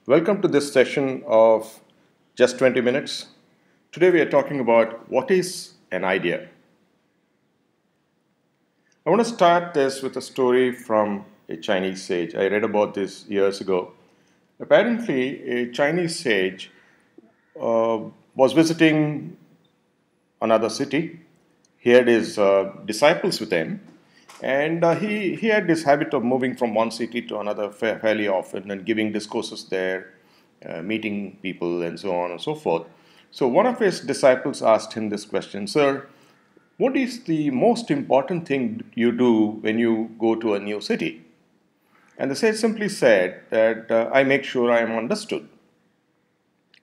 Welcome to this session of Just 20 Minutes. Today we are talking about what is an idea. I want to start this with a story from a Chinese sage. I read about this years ago. Apparently, a Chinese sage uh, was visiting another city. He had his disciples with him, and he had this habit of moving from one city to another fairly often and giving discourses there, meeting people, and so on and so forth. So, one of his disciples asked him this question: Sir, what is the most important thing you do when you go to a new city? And the sage simply said that I make sure I am understood.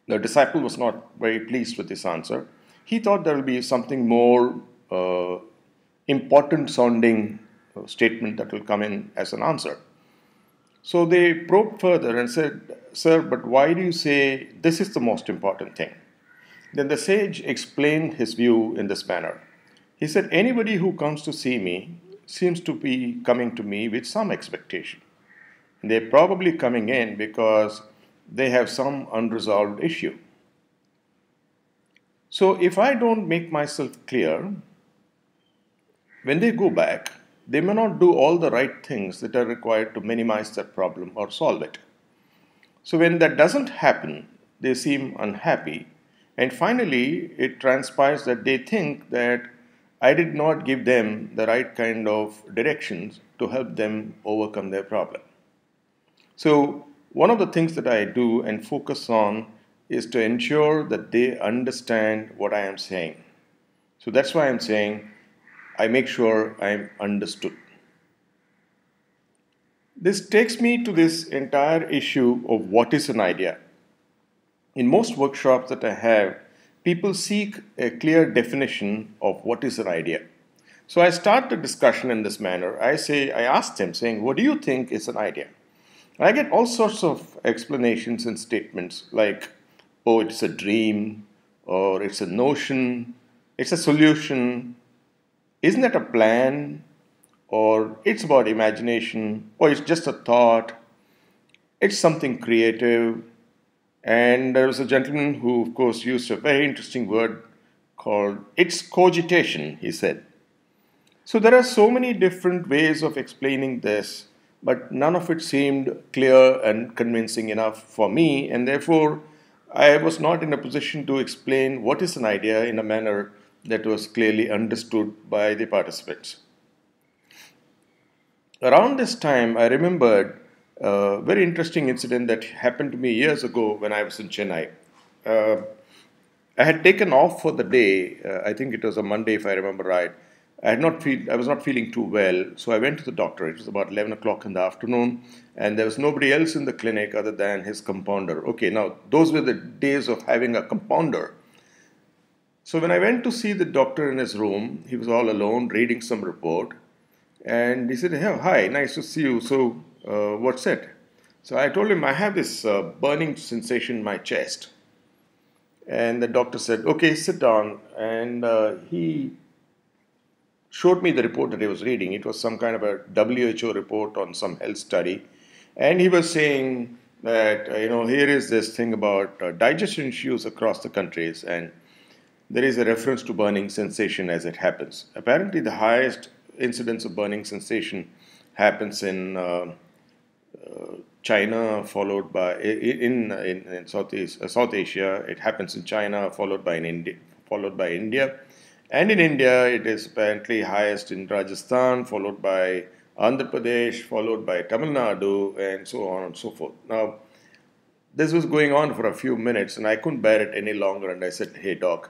The disciple was not very pleased with this answer. He thought there will be something more uh, important sounding statement that will come in as an answer. So they probed further and said, Sir, but why do you say this is the most important thing? Then the sage explained his view in this manner. He said, Anybody who comes to see me seems to be coming to me with some expectation. They're probably coming in because they have some unresolved issue. So if I don't make myself clear, when they go back, they may not do all the right things that are required to minimize that problem or solve it. So when that doesn't happen, they seem unhappy. And finally, it transpires that they think that I did not give them the right kind of directions to help them overcome their problem. So, one of the things that I do and focus on is to ensure that they understand what I am saying. So, that's why I'm saying I make sure I'm understood. This takes me to this entire issue of what is an idea. In most workshops that I have, people seek a clear definition of what is an idea. So I start the discussion in this manner. I ask them, saying, What do you think is an idea? And I get all sorts of explanations and statements like, Oh, it's a dream, or it's a notion, it's a solution, isn't that a plan? Or it's about imagination, or it's just a thought, it's something creative. And there was a gentleman who, of course, used a very interesting word called it's cogitation, he said. So there are so many different ways of explaining this, but none of it seemed clear and convincing enough for me, and therefore I was not in a position to explain what is an idea in a manner that was clearly understood by the participants. Around this time, I remembered a very interesting incident that happened to me years ago when I was in Chennai. Uh, I had taken off for the day. I think it was a Monday, if I remember right. I was not feeling too well, so I went to the doctor. It was about 11 o'clock in the afternoon, and there was nobody else in the clinic other than his compounder. Okay, now those were the days of having a compounder. So when I went to see the doctor in his room, he was all alone reading some report, and he said, "Hey, hi, nice to see you. So, what's it?" So I told him I have this burning sensation in my chest. And the doctor said, Okay, sit down. And he showed me the report that he was reading. It was some kind of a WHO report on some health study. And he was saying that, here is this thing about digestion issues across the countries. And there is a reference to burning sensation as it happens. Apparently, the highest incidence of burning sensation happens in China, followed by in South Asia. It happens in China, followed by India, and in India it is apparently highest in Rajasthan, followed by Andhra Pradesh, followed by Tamil Nadu, and so on and so forth. Now, this was going on for a few minutes, and I couldn't bear it any longer. And I said, "Hey, doc,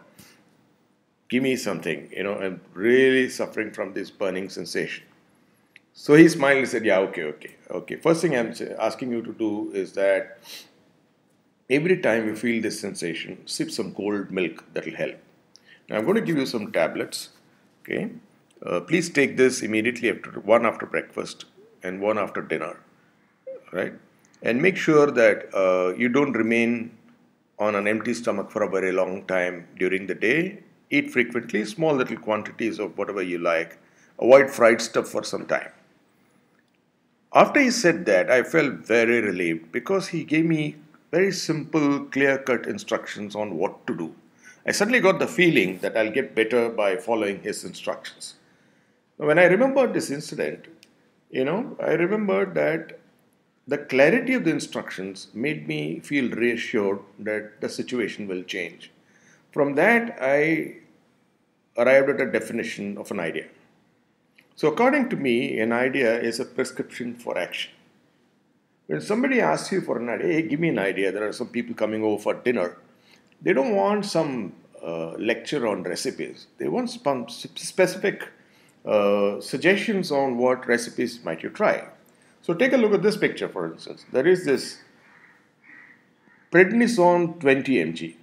give me something. I'm really suffering from this burning sensation." So he smiled and said, Yeah, okay. First thing I'm asking you to do is that every time you feel this sensation, sip some cold milk. That will help. Now I'm going to give you some tablets. Okay. Please take this immediately one after breakfast and one after dinner. Right. And make sure that you don't remain on an empty stomach for a very long time during the day. Eat frequently, small little quantities of whatever you like. Avoid fried stuff for some time. After he said that, I felt very relieved because he gave me very simple, clear-cut instructions on what to do. I suddenly got the feeling that I'll get better by following his instructions. When I remembered this incident, I remembered that the clarity of the instructions made me feel reassured that the situation will change. From that, I arrived at a definition of an idea. So, according to me, an idea is a prescription for action. When somebody asks you for an idea, hey, give me an idea, there are some people coming over for dinner. They don't want some lecture on recipes. They want some specific suggestions on what recipes might you try. So take a look at this picture, for instance. There is this prednisone 20 mg.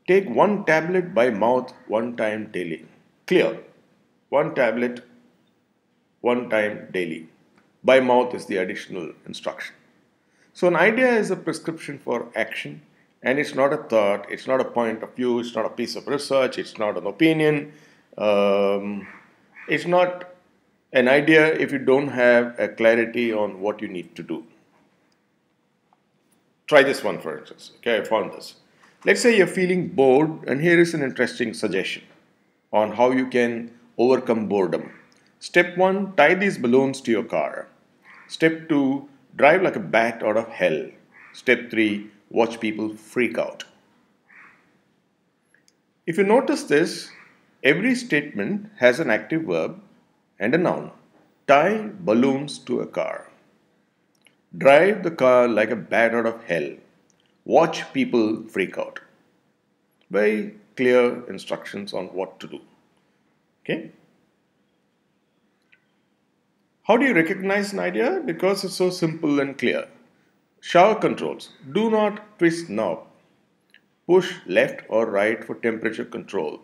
Take one tablet by mouth one time daily. Clear. One tablet one time daily. By mouth is the additional instruction. So an idea is a prescription for action, and it's not a thought, it's not a point of view, it's not a piece of research, it's not an opinion. It's not an idea if you don't have a clarity on what you need to do. Try this one, for instance. Okay, I found this. Let's say you're feeling bored, and here is an interesting suggestion on how you can overcome boredom. Step 1, tie these balloons to your car. Step 2, drive like a bat out of hell. Step 3, watch people freak out. If you notice this, every statement has an active verb and a noun. Tie balloons to a car. Drive the car like a bat out of hell. Watch people freak out. Very clear instructions on what to do. Okay? How do you recognize an idea? Because it's so simple and clear. Shower controls. Do not twist knob. Push left or right for temperature control.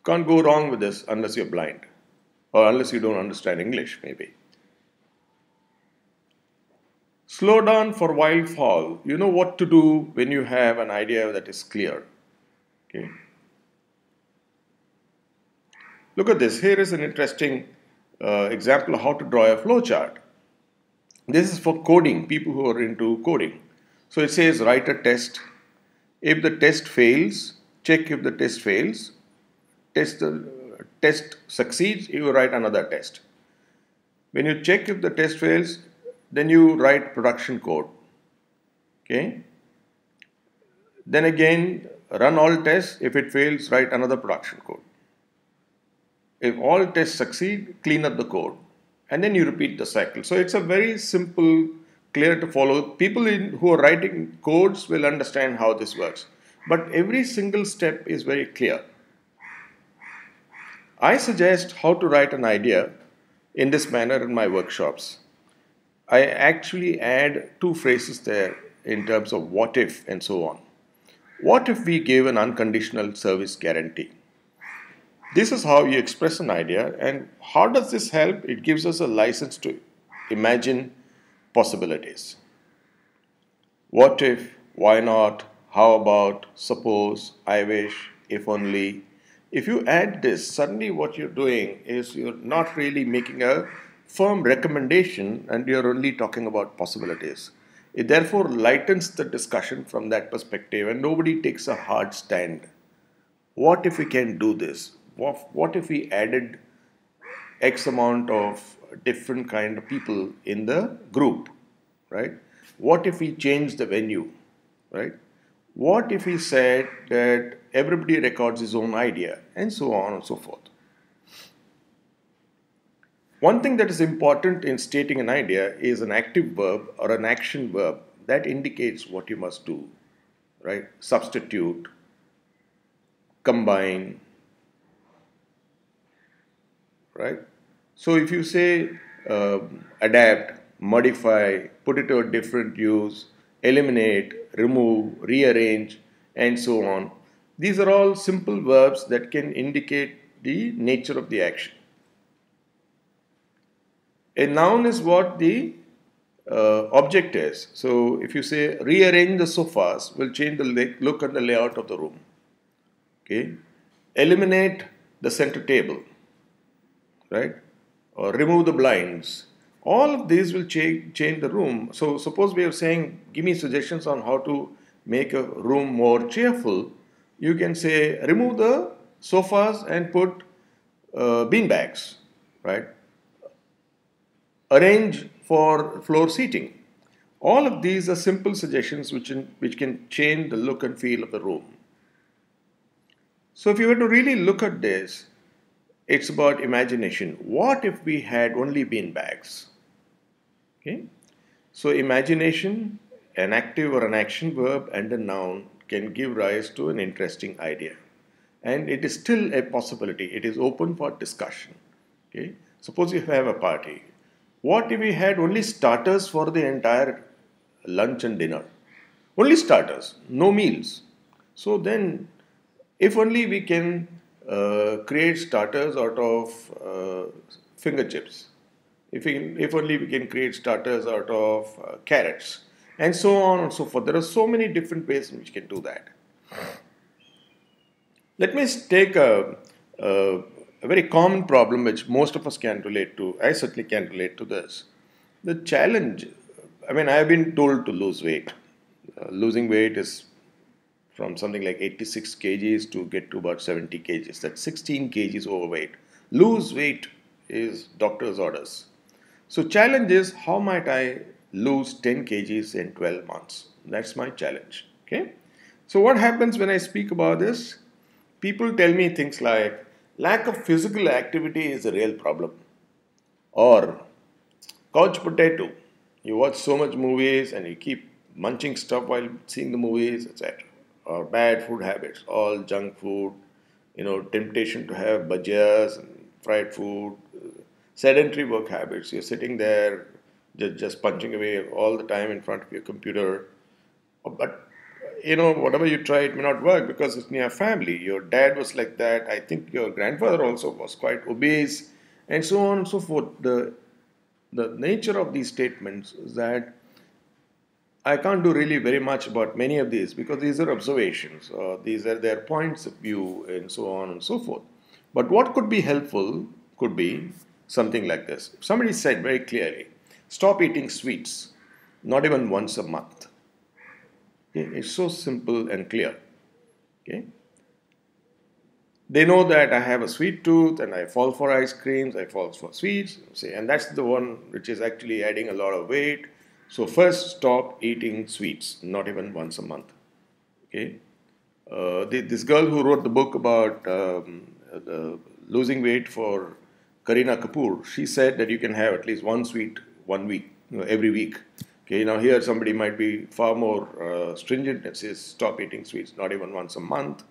Can't go wrong with this unless you're blind. Or unless you don't understand English, maybe. Slow down for wild fall. You know what to do when you have an idea that is clear. Okay. Look at this. Here is an interesting example of how to draw a flowchart. This is for coding, people who are into coding. So it says write a test. If the test fails, check if the test fails. Test succeeds, you write another test. When you check if the test fails, then you write production code. Okay. Then again, run all tests. If it fails, write another production code. If all tests succeed, clean up the code. And then you repeat the cycle. So it's a very simple, clear to follow. People who are writing codes will understand how this works. But every single step is very clear. I suggest how to write an idea in this manner in my workshops. I actually add 2 phrases there in terms of what if and so on. What if we give an unconditional service guarantee? This is how you express an idea, and how does this help? It gives us a license to imagine possibilities. What if, why not, how about, suppose, I wish, if only. If you add this, suddenly what you're doing is you're not really making a firm recommendation and you're only talking about possibilities. It therefore lightens the discussion from that perspective and nobody takes a hard stand. What if we can do this? What if we added X amount of different kind of people in the group, right? What if we change the venue, right? What if we said that everybody records his own idea, and so on and so forth. One thing that is important in stating an idea is an active verb or an action verb that indicates what you must do, right? Substitute, combine, right? So if you say adapt, modify, put it to a different use, eliminate, remove, rearrange, and so on, these are all simple verbs that can indicate the nature of the action. A noun is what the object is. So if you say rearrange the sofas, will change the look and the layout of the room. Okay, eliminate the center table, right? Or remove the blinds, All of these will change the room. So suppose we are saying, give me suggestions on how to make a room more cheerful. You can say, remove the sofas and put bean bags, right? Arrange for floor seating. All of these are simple suggestions which can change the look and feel of the room. So if you were to really look at this, it's about imagination. What if we had only bean bags? Okay. So imagination, an active or an action verb and a noun can give rise to an interesting idea. And it is still a possibility. It is open for discussion. Okay. Suppose you have a party. What if we had only starters for the entire lunch and dinner? Only starters, no meals. So then, if only we can create starters out of finger chips, if only we can create starters out of carrots, and so on and so forth. There are so many different ways in which you can do that. Let me take a very common problem which most of us can relate to. I certainly can relate to this. The challenge, I mean, I have been told to lose weight. Losing weight is from something like 86 kgs to get to about 70 kgs. That's 16 kgs overweight. Lose weight is doctor's orders. So challenge is, how might I lose 10 kgs in 12 months? That's my challenge. Okay. So what happens when I speak about this? People tell me things like, lack of physical activity is a real problem. Or couch potato. You watch so much movies and you keep munching stuff while seeing the movies, etc. Or bad food habits, all junk food, temptation to have bhajiyas and fried food, sedentary work habits. You're sitting there just punching away all the time in front of your computer. But whatever you try, it may not work because it's in your family. Your dad was like that. I think your grandfather also was quite obese, and so on and so forth. The nature of these statements is that I can't do really very much about many of these because these are observations, these are their points of view, and so on and so forth. But what could be helpful could be something like this. If somebody said very clearly, stop eating sweets, not even once a month. Okay? It's so simple and clear. Okay? They know that I have a sweet tooth and I fall for ice creams, I fall for sweets, and that's the one which is actually adding a lot of weight. So first, stop eating sweets, not even once a month. Okay, this girl who wrote the book about losing weight for Kareena Kapoor, she said that you can have at least one sweet 1 week, every week. Okay, now here somebody might be far more stringent and says stop eating sweets, not even once a month,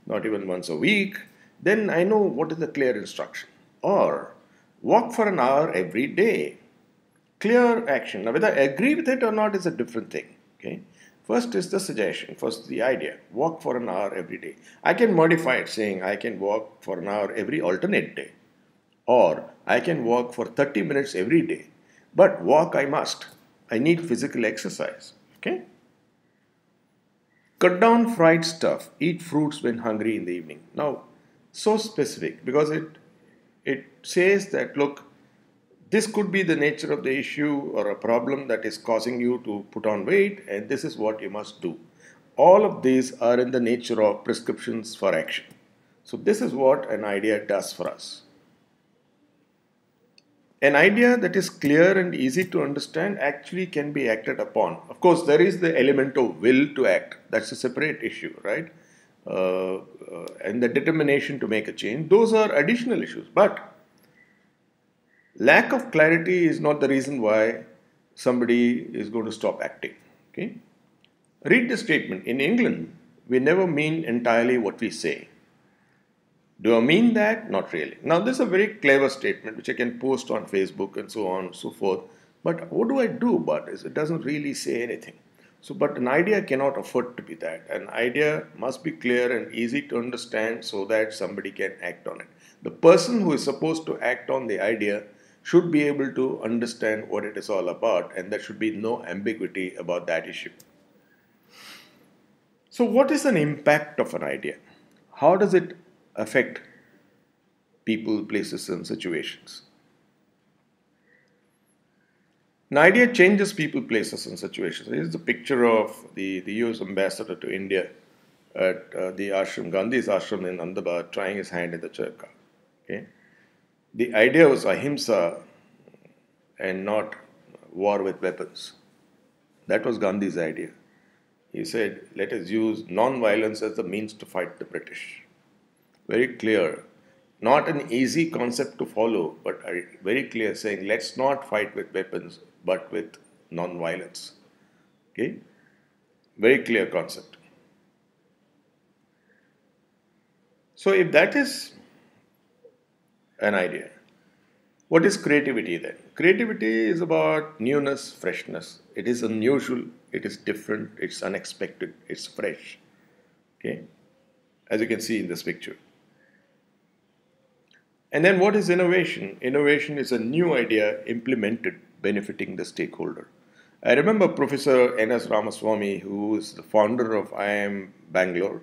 not even once a week. Then I know what is the clear instruction. Or walk for an hour every day. Clear action. Now, whether I agree with it or not is a different thing. Okay. First is the suggestion. First, the idea. Walk for an hour every day. I can modify it saying I can walk for an hour every alternate day. Or I can walk for 30 minutes every day. But walk I must. I need physical exercise. Okay. Cut down fried stuff. Eat fruits when hungry in the evening. Now, so specific because it says that, look, this could be the nature of the issue or a problem that is causing you to put on weight, and this is what you must do. All of these are in the nature of prescriptions for action. So this is what an idea does for us. An idea that is clear and easy to understand actually can be acted upon. Of course, there is the element of will to act. That's a separate issue, right? And the determination to make a change. Those are additional issues. But lack of clarity is not the reason why somebody is going to stop acting. Okay? Read the statement. In England, we never mean entirely what we say. Do I mean that? Not really. Now, this is a very clever statement which I can post on Facebook and so on and so forth. But what do I do about this? It doesn't really say anything. So, but an idea cannot afford to be that. An idea must be clear and easy to understand so that somebody can act on it. The person who is supposed to act on the idea should be able to understand what it is all about, and there should be no ambiguity about that issue. So what is an impact of an idea? How does it affect people, places, and situations? An idea changes people, places, and situations. This is the picture of the US ambassador to India at the ashram, Gandhi's ashram in Ahmedabad, trying his hand in the charkha. Okay? The idea was ahimsa and not war with weapons. That was Gandhi's idea. He said, let us use non-violence as the means to fight the British. Very clear. Not an easy concept to follow, but very clear saying, let's not fight with weapons, but with non-violence. Okay? Very clear concept. So if that is an idea, what is creativity then? Creativity is about newness, freshness. It is unusual, it is different, it's unexpected, it's fresh. Okay? As you can see in this picture. And then what is innovation? Innovation is a new idea implemented benefiting the stakeholder. I remember Professor N.S. Ramaswamy, who is the founder of IIM Bangalore.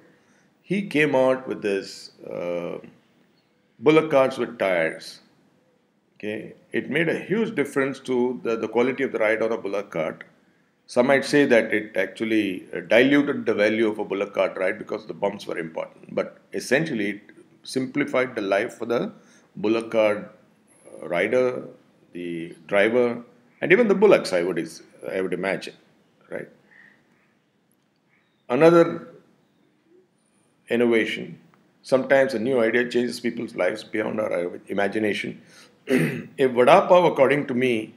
He came out with this bullock carts with tires. Okay, it made a huge difference to the quality of the ride on a bullock cart. Some might say that it actually diluted the value of a bullock cart ride because the bumps were important. But essentially, it simplified the life for the bullock cart rider, the driver, and even the bullocks, I would imagine. Right. Another innovation. Sometimes a new idea changes people's lives beyond our imagination. A vada pav, according to me,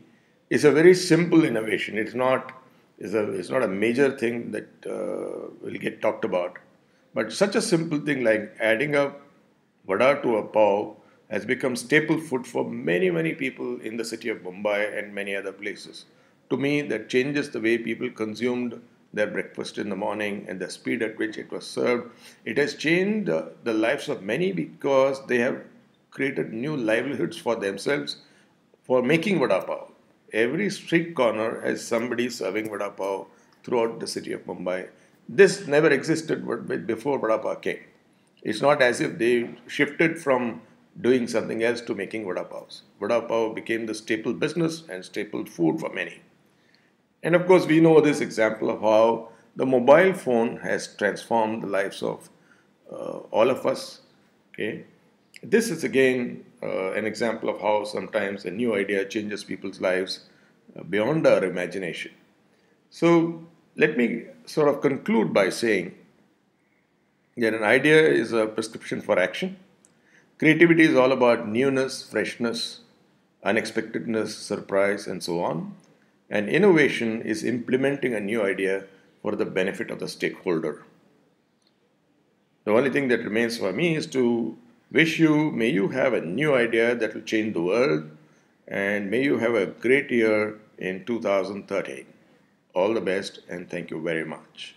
is a very simple innovation. It's not a major thing that will get talked about. But such a simple thing like adding a vada to a pav has become staple food for many, many people in the city of Mumbai and many other places. To me, that changes the way people consumed their breakfast in the morning and the speed at which it was served. It has changed the lives of many because they have created new livelihoods for themselves for making vada pav. Every street corner has somebody serving vada pav throughout the city of Mumbai. This never existed before vada pav came. It's not as if they shifted from doing something else to making vada pavs. Vada pav became the staple business and staple food for many. And of course, we know this example of how the mobile phone has transformed the lives of all of us. Okay, this is again an example of how sometimes a new idea changes people's lives beyond our imagination. So let me sort of conclude by saying that an idea is a prescription for action. Creativity is all about newness, freshness, unexpectedness, surprise, and so on. And innovation is implementing a new idea for the benefit of the stakeholder. The only thing that remains for me is to wish you, may you have a new idea that will change the world, and may you have a great year in 2013. All the best, and thank you very much.